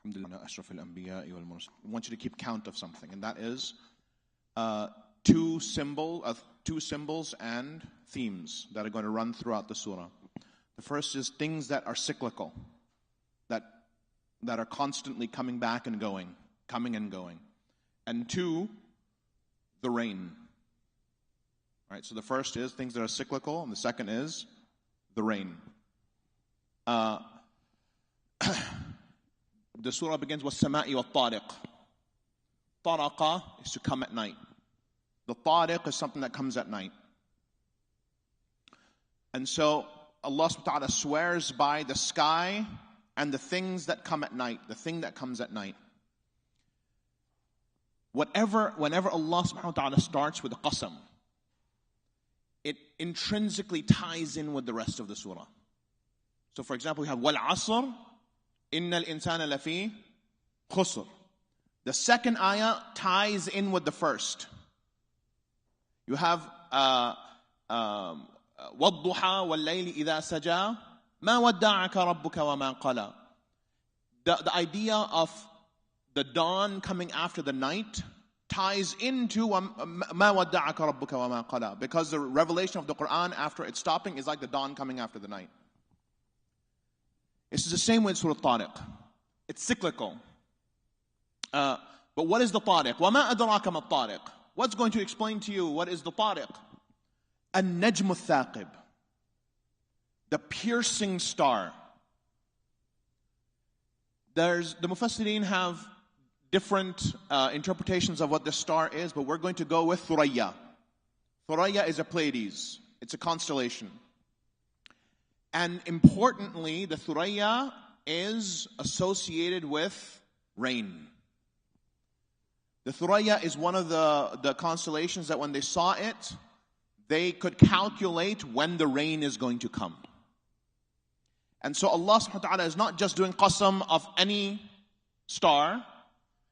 I want you to keep count of something, and that is two symbols and themes that are going to run throughout the surah. The first is things that are cyclical, that are constantly coming back and going, coming and going. And two, the rain. Right, so the first is things that are cyclical, and the second is the rain. The surah begins with وَالسَّمَاءِ وَالطَّارِقِ. طَرَقَ is to come at night. The Tariq is something that comes at night. And so Allah subhanahu wa ta'ala swears by the sky and the things that come at night, the thing that comes at night. Whenever Allah subhanahu wa ta'ala starts with a qasam, it intrinsically ties in with the rest of the surah. So for example, we have وَالْعَصْرِ إِنَّ الْإِنسَانَ لَفِي خُسْرٍ. The second ayah ties in with the first. You have وَالضُّحَى وَاللَّيْلِ إِذَا سَجَى مَا وَدَّعَكَ رَبُّكَ وَمَا قَلَى. The idea of the dawn coming after the night ties into مَا وَدَّعَكَ رَبُّكَ وَمَا قَلَى, because the revelation of the Quran after it's stopping is like the dawn coming after the night. This is the same way in Surah Ṭāriq. It's cyclical. But what is the Ṭāriq? وَمَا أَدْرَاكَ مَا الطَّارِقِ. What's going to explain to you what is the Ṭāriq? النجم الثاقب, the piercing star. The Mufassirin have different interpretations of what the star is, but we're going to go with Thuraya. Thuraya is a Pleiades. It's a constellation. And importantly, the Thuraya is associated with rain. The Thuraya is one of the constellations that when they saw it, they could calculate when the rain is going to come. And so Allah subhanahu wa ta'ala is not just doing qasam of any star,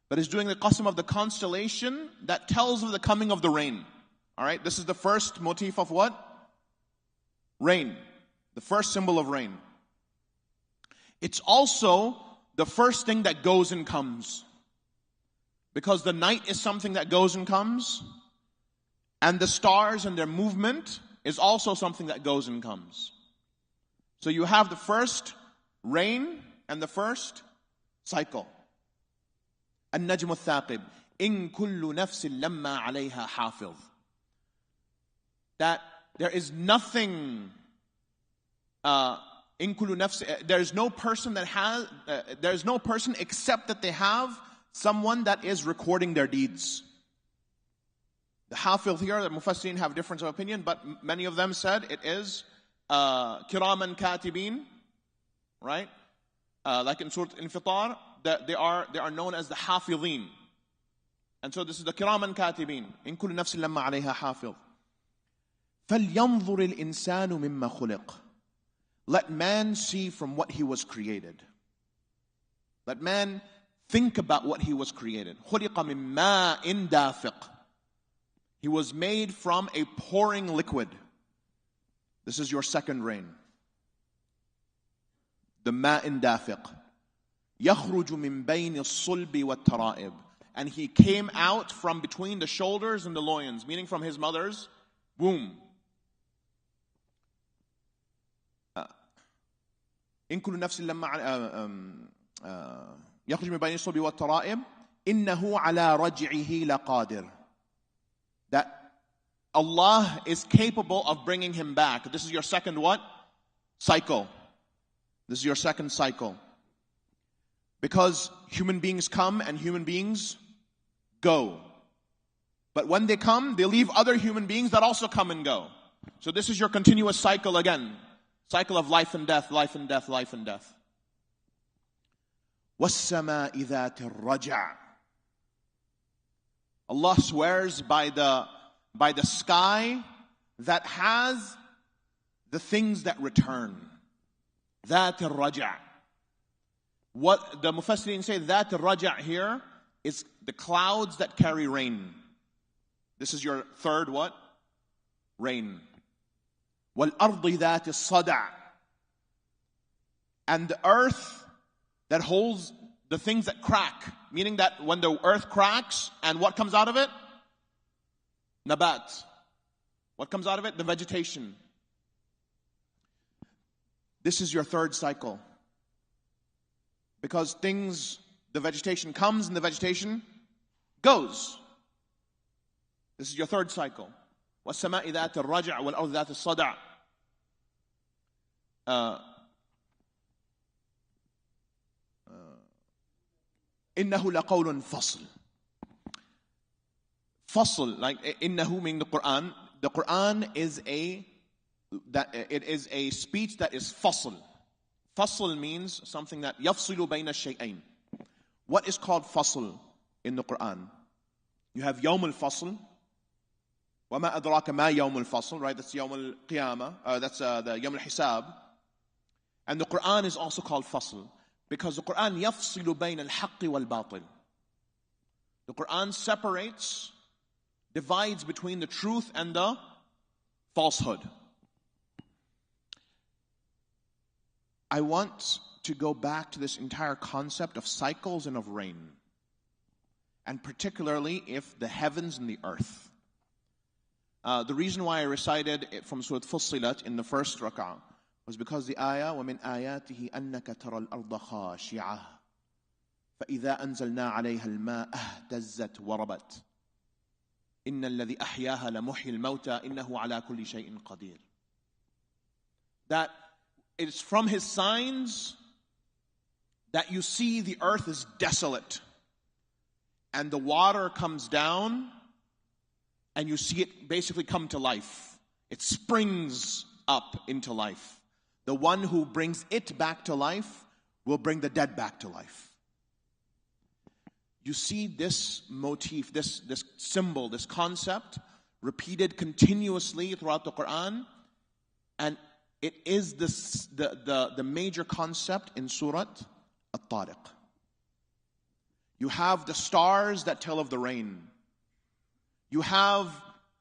but is doing the qasam of the constellation that tells of the coming of the rain. Alright, this is the first motif of what? Rain. The first symbol of rain. It's also the first thing that goes and comes. Because the night is something that goes and comes, and the stars and their movement is also something that goes and comes. So you have the first rain and the first cycle. النجم الثاقب إن كل نفس لما عليها حافظ. That there is nothing, إن كل نفس, there is no person that has, there is no person except that they have someone that is recording their deeds. The Hafiz here, the Mufassirin have difference of opinion, but many of them said it is Kiraman Katibin, right? Like in Surah Infitar, they are known as the Hafidhin. And so this is the Kiraman Katibin. إن كل نفس لما عليها حافظ. فلينظر الإنسان مما خلق. Let man see from what he was created. Let man think about what he was created. خُلِقَ مِن مَاءٍ دَافِقٍ. He was made from a pouring liquid. This is your second rain. The ماء دافق. يخرج من بين الصلب والترائب. And he came out from between the shoulders and the loins, meaning from his mother's womb. إن كل نفس لما يخرج من بين الصلب والترائب إنه على رجعه لقادر. That Allah is capable of bringing him back. This is your second what? Cycle. This is your second cycle. Because human beings come and human beings go. But when they come, they leave other human beings that also come and go. So this is your continuous cycle again. Cycle of life and death, life and death, life and death. وَالسَّمَاءِ ذَاتِ الرَّجْعِ. Allah swears by the sky that has the things that return. ذَاتِ الرَّجْعِ. What the Mufassirin say, ذَاتِ الرَّجْعِ here is the clouds that carry rain. This is your third what? Rain. وَالْأَرْضِ ذَاتِ الصَّدَعِ. And the earth that holds the things that crack, meaning that when the earth cracks, and what comes out of it? Nabat. What comes out of it? The vegetation. This is your third cycle. Because the vegetation comes and the vegetation goes. This is your third cycle. وَالسَّمَاءِ ذَاتِ الرَّجْعِ وَالْأَرْضِ ذَاتِ الصَّدْعِ. إِنَّهُ لَقَوْلٌ فَصْلٌ. Fasl, like innahu meaning the Quran. The Quran is a speech that is fasl. Fasl means something that yafsilu bayna shay'ain. What is called fasl in the Quran? You have yawm al-fasl. وَمَا أَدْرَاكَ مَا يَوْمُ الْفَصْلِ, right? That's yawm al-qiyamah. That's the yawm al-hisab. And the Quran is also called fasl because the Quran yafsilu bayna al-haqqi wal-batil. The Quran divides between the truth and the falsehood. I want to go back to this entire concept of cycles and of rain, and particularly if the heavens and the earth. The reason why I recited it from Surah Fussilat in the first rak'ah was because the ayah, وَمِنْ آيَاتِهِ أَنَّكَ تَرَى الْأَرْضَ خَاشِعَةً فَإِذَا أَنزَلْنَا عَلَيْهَا الْمَاءَ اهْتَزَّتْ وَرَبَتْ إِنَّ الَّذِي أَحْيَاهَا لَمُحْيِي الْمَوْتَى إِنَّهُ عَلَى كُلِّ شَيْءٍ قَدِيرٌ. That it's from his signs that you see the earth is desolate and the water comes down and you see it basically come to life. It springs up into life. The one who brings it back to life will bring the dead back to life. You see this motif, this symbol, this concept repeated continuously throughout the Quran, and it is the major concept in Surah aṭ-Ṭāriq. You have the stars that tell of the rain. You have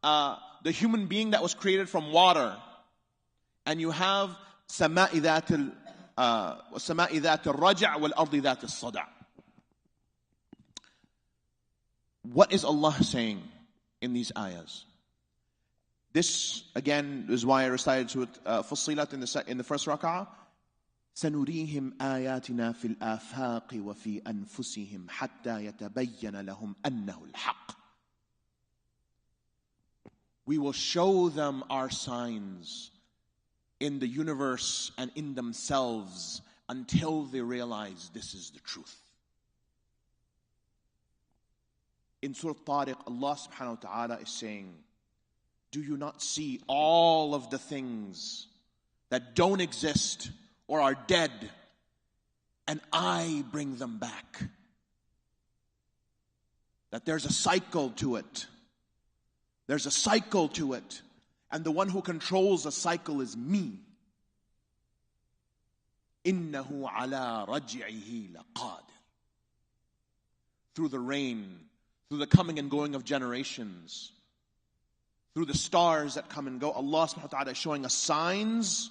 the human being that was created from water, and you have سَمَاءِ ذَاتِ الرَّجْعِ وَالْأَرْضِ ذَاتِ الصَّدْعِ. What is Allah saying in these ayahs? This, again, is why I recited Surah Fussilat in the first rak'ah. سَنُرِيهِمْ آيَاتِنَا فِي الْآفَاقِ وَفِي أَنفُسِهِمْ حَتَّى يَتَبَيَّنَ لَهُمْ أَنَّهُ الْحَقِّ. We will show them our signs in the universe and in themselves until they realize this is the truth. In Surah Tariq, Allah subhanahu wa ta'ala is saying, do you not see all of the things that don't exist or are dead, and I bring them back? That there's a cycle to it. There's a cycle to it. And the one who controls the cycle is me. إِنَّهُ عَلَى رَجْعِهِ لَقَادِرٌ. Through the rain, through the coming and going of generations, through the stars that come and go, Allah subhanahu wa ta'ala is showing us signs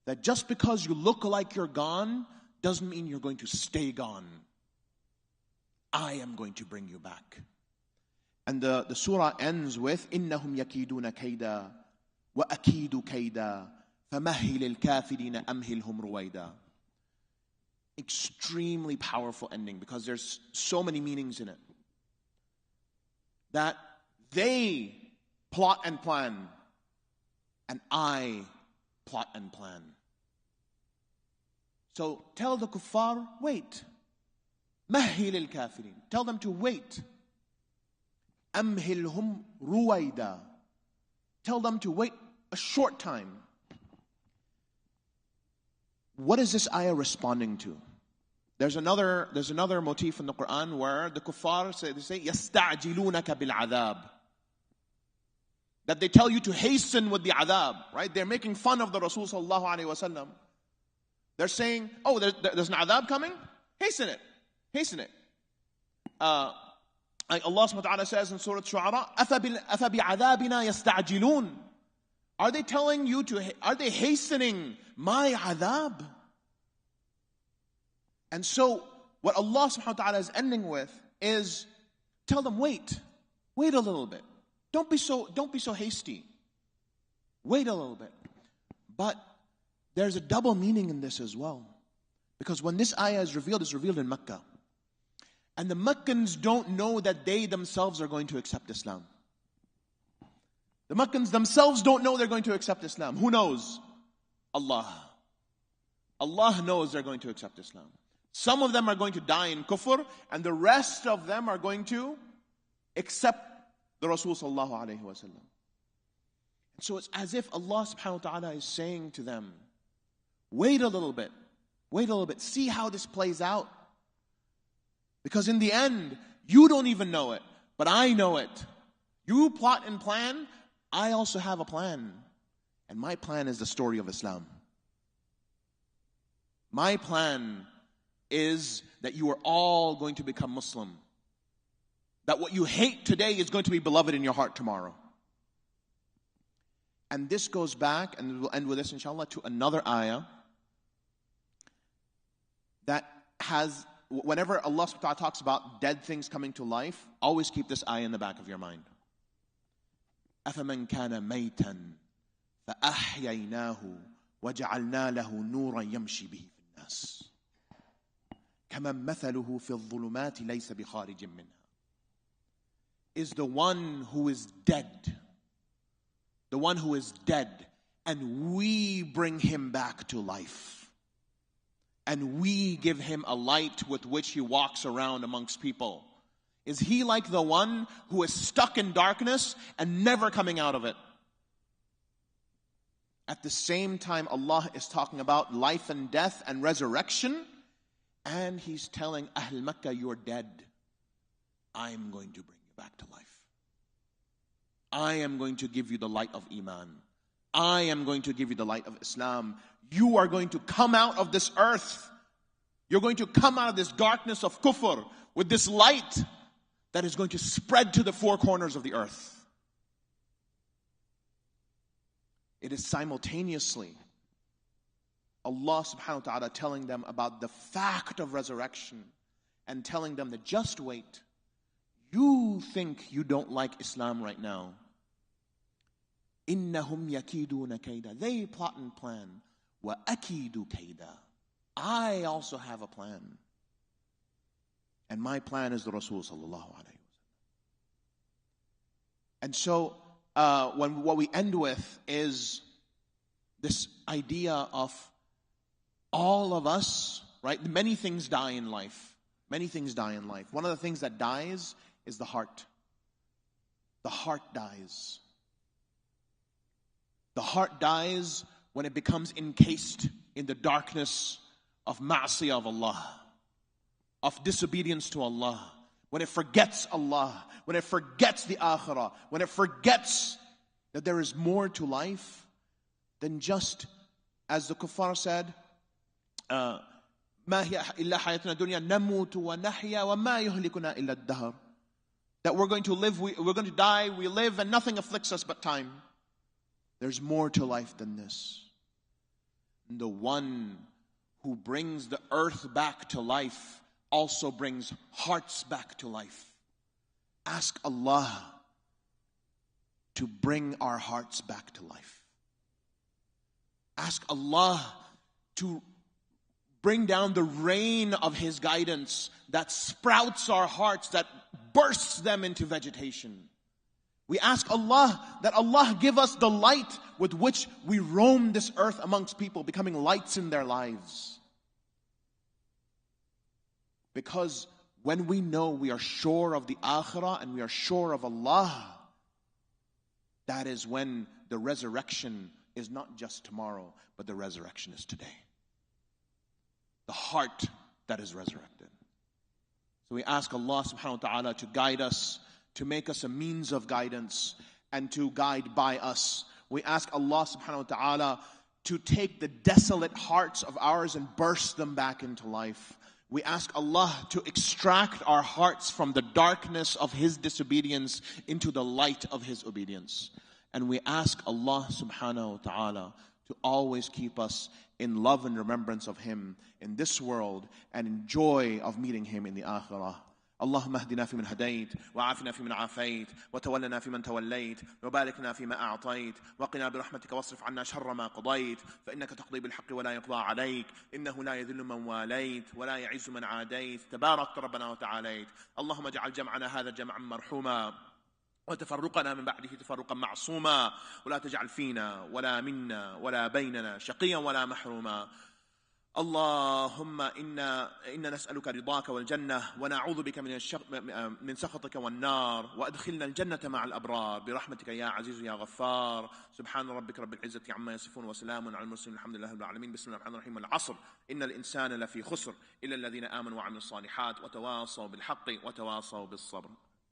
that just because you look like you're gone doesn't mean you're going to stay gone. I am going to bring you back. And the surah ends with إِنَّهُمْ يَكِيدُونَ كَيْدًا وَأَكِيدُ كَيْدًا فَمَهِّلِ الْكَافِرِينَ أَمْهِلْهُمْ رُوَيْدًا. Extremely powerful ending because there's so many meanings in it. That they plot and plan, and I plot and plan. So tell the kuffar, wait. مَهِّلِ الْكَافِرِينَ. Tell them to wait. أَمْهِلْهُمْ رُوَيْدًا. Tell them to wait a short time. What is this ayah responding to? There's another motif in the Quran where the kuffar say يَسْتَعْجِلُونَكَ بِالْعَذَابِ. That they tell you to hasten with the adhab, right? They're making fun of the Rasul sallallahu alaihi wasallam. They're saying, oh, there's an adhab coming? Hasten it. Hasten it. Like Allah subhanahu wa ta'ala says in Surah Shu'ara, أَفَبِعَذَابِنَا يَسْتَعْجِلُونَ. Are they hastening my adhab? And so what Allah subhanahu wa ta'ala is ending with is, tell them, wait a little bit. Don't be so hasty. Wait a little bit. But there's a double meaning in this as well. Because when this ayah is revealed, it's revealed in Mecca. And the Meccans don't know that they themselves are going to accept Islam. The Meccans themselves don't know they're going to accept Islam. Who knows? Allah. Allah knows they're going to accept Islam. Some of them are going to die in kufr, and the rest of them are going to accept the Rasul sallallahu alayhi wa sallam. So it's as if Allah subhanahu wa ta'ala is saying to them, wait a little bit, see how this plays out. Because in the end, you don't even know it, but I know it. You plot and plan, I also have a plan. And my plan is the story of Islam. My plan is that you are all going to become Muslim. That what you hate today is going to be beloved in your heart tomorrow. And this goes back, and we'll end with this inshallah, to another ayah that has, whenever Allah subhanahu wa ta'ala talks about dead things coming to life, always keep this ayah in the back of your mind. أَفَمَنْ كَانَ مَيْتًا فَأَحْيَيْنَاهُ وَجَعَلْنَا لَهُ نُورًا يَمْشِي بِهِ فِي النَّاسِ كَمَنْ مَثَلُهُ فِي الظُّلُمَاتِ لَيْسَ بِخَارِجٍ مِنْهَا. Is the one who is dead. The one who is dead, and we bring him back to life. And we give him a light with which he walks around amongst people. Is he like the one who is stuck in darkness and never coming out of it? At the same time, Allah is talking about life and death and resurrection, and He's telling Ahl Makkah, you're dead. I am going to bring you back to life. I am going to give you the light of Iman. I am going to give you the light of Islam. You are going to come out of this earth. You're going to come out of this darkness of kufr with this light that is going to spread to the four corners of the earth. It is simultaneously Allah subhanahu wa ta'ala telling them about the fact of resurrection and telling them that just wait. You think you don't like Islam right now. إِنَّهُمْ يَكِيدُونَ كَيْدًا. They plot and plan. وَأَكِيدُ كَيْدًا. I also have a plan. And my plan is the Rasul sallallahu alayhi wa sallam. And so, what we end with is this idea of all of us, right? Many things die in life. Many things die in life. One of the things that dies is the heart. The heart dies. The heart dies when it becomes encased in the darkness of ma'asiyah of Allah, of disobedience to Allah, when it forgets Allah, when it forgets the akhirah, when it forgets that there is more to life than just, as the kuffar said, مَا هِيَ إِلَّا حَيَاتُنَا الدُّنْيَا نَمُوتُ وَنَحْيَا وَمَا يُهْلِكُنَا إِلَّا الدَّهْرِ. That we're going to live, we're going to die, we live, and nothing afflicts us but time. There's more to life than this. And the one who brings the earth back to life also brings hearts back to life. Ask Allah to bring our hearts back to life. Ask Allah to bring down the rain of His guidance that sprouts our hearts, that bursts them into vegetation. We ask Allah that Allah give us the light with which we roam this earth amongst people, becoming lights in their lives. Because when we know we are sure of the akhirah and we are sure of Allah, that is when the resurrection is not just tomorrow, but the resurrection is today. The heart that is resurrected. So we ask Allah subhanahu wa ta'ala to guide us, to make us a means of guidance, and to guide by us. We ask Allah subhanahu wa ta'ala to take the desolate hearts of ours and burst them back into life. We ask Allah to extract our hearts from the darkness of His disobedience into the light of His obedience. And we ask Allah subhanahu wa ta'ala to always keep us in love and remembrance of him in this world and in joy of meeting him in the akhirah. اللهم اهدنا فيمن هديت وعافنا فيمن عافيت وتولنا فيمن توليت وبارك لنا فيما أعطيت وقنا برحمتك واصرف عنا شر ما قضيت فإنك تقضي بالحق ولا يقضى عليك إنه لا يذل من واليت ولا يعز من عاديت تبارك ربنا وتعاليت. اللهم اجعل جمعنا هذا جمعا مرحوما وتفرقنا من بعده تفرقا معصوما ولا تجعل فينا ولا منا ولا بيننا شقيا ولا محروما. اللهم إنا نسألك رضاك والجنة ونعوذ بك من سخطك والنار وأدخلنا الجنة مع الأبرار برحمتك يا عزيز يا غفار. سبحان ربك رب العزة عما يصفون وسلام على المرسلين الحمد لله رب العالمين. بسم الله الرحمن الرحيم. العصر إن الإنسان لفي خسر إلا الذين آمنوا وعملوا الصالحات وتواصوا بالحق وتواصوا بالصبر.